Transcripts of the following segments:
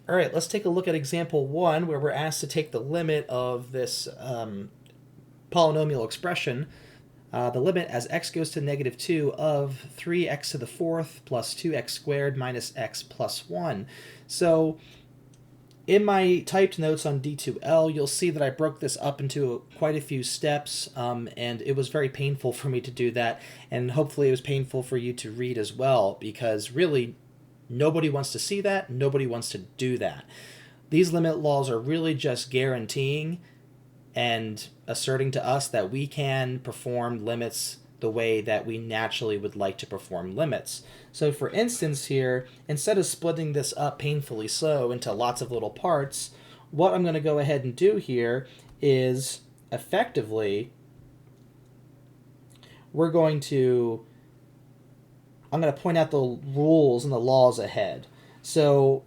All right, let's take a look at example 1 where we're asked to take the limit of this polynomial expression, the limit as x goes to negative 2 of 3x to the fourth plus 2x squared minus x plus 1. So in my typed notes on D2L, you'll see that I broke this up into quite a few steps, and it was very painful for me to do that, and hopefully it was painful for you to read as well, because really nobody wants to see that, nobody wants to do that. These limit laws are really just guaranteeing and asserting to us that we can perform limits the way that we naturally would like to perform limits. So for instance here, instead of splitting this up painfully slow into lots of little parts, what I'm going to go ahead and do here is effectively I'm going to point out the rules and the laws ahead. So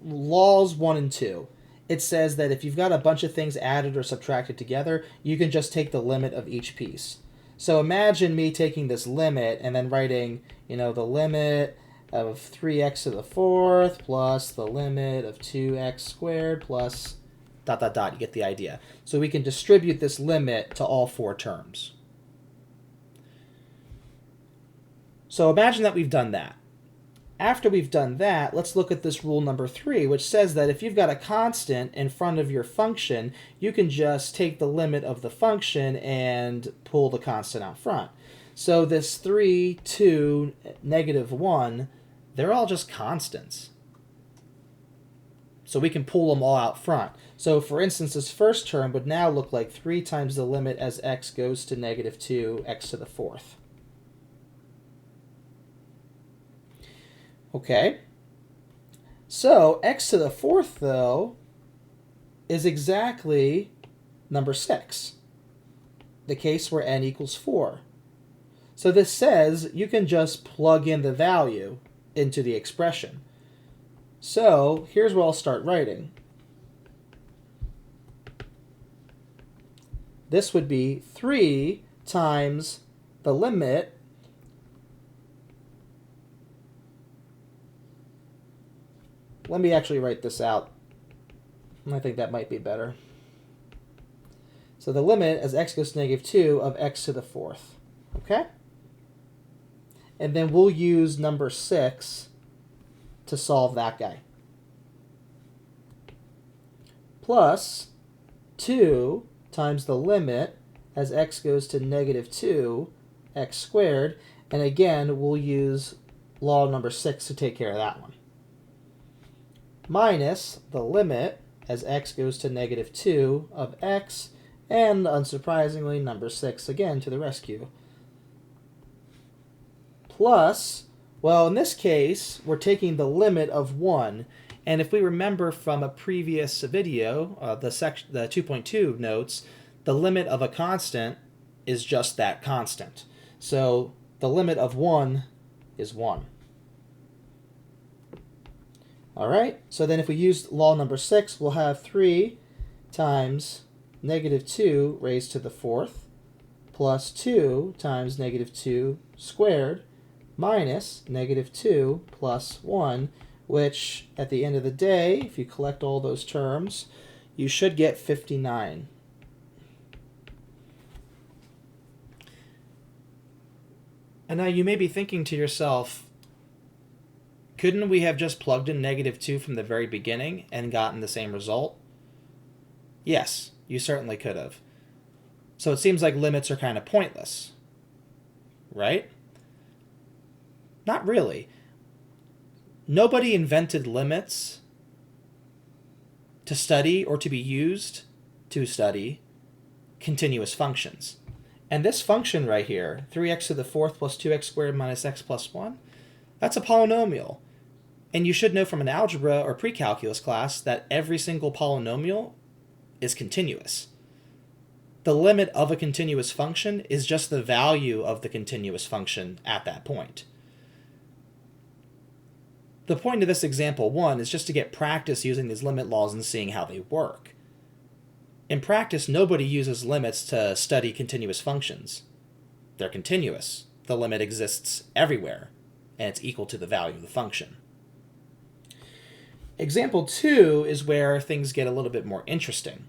laws 1 and 2. It says that if you've got a bunch of things added or subtracted together, you can just take the limit of each piece. So imagine me taking this limit and then writing, the limit of 3x to the fourth plus the limit of 2x squared plus ... You get the idea. So we can distribute this limit to all four terms. So imagine that we've done that. After we've done that, let's look at this rule number 3, which says that if you've got a constant in front of your function, you can just take the limit of the function and pull the constant out front. So this 3, 2, negative 1, they're all just constants. So we can pull them all out front. So for instance, this first term would now look like 3 times the limit as x goes to negative 2, x to the fourth. Okay, so x to the fourth, though, is exactly number 6, the case where n equals 4. So this says you can just plug in the value into the expression. So here's where I'll start writing. This would be 3 times the limit Let me actually write this out. I think that might be better. So the limit as x goes to negative 2 of x to the fourth. Okay? And then we'll use number 6 to solve that guy. Plus 2 times the limit as x goes to negative 2, x squared. And again, we'll use law number 6 to take care of that one. Minus the limit as x goes to negative 2 of x, and unsurprisingly, number 6 again to the rescue. Plus, well, in this case, we're taking the limit of 1. And if we remember from a previous video, the 2.2 notes, the limit of a constant is just that constant. So the limit of 1 is 1. All right, so then if we use law number 6, we'll have 3 times negative 2 raised to the fourth plus 2 times negative 2 squared minus negative 2 plus 1, which at the end of the day, if you collect all those terms, you should get 59. And now you may be thinking to yourself, couldn't we have just plugged in negative 2 from the very beginning and gotten the same result? Yes, you certainly could have. So it seems like limits are kind of pointless, right? Not really. Nobody invented limits to study or to be used to study continuous functions. And this function right here, 3x to the fourth plus 2x squared minus x plus 1, that's a polynomial. And you should know from an algebra or pre-calculus class that every single polynomial is continuous. The limit of a continuous function is just the value of the continuous function at that point. The point of this example 1 is just to get practice using these limit laws and seeing how they work. In practice, nobody uses limits to study continuous functions. They're continuous. The limit exists everywhere, and it's equal to the value of the function. Example 2 is where things get a little bit more interesting.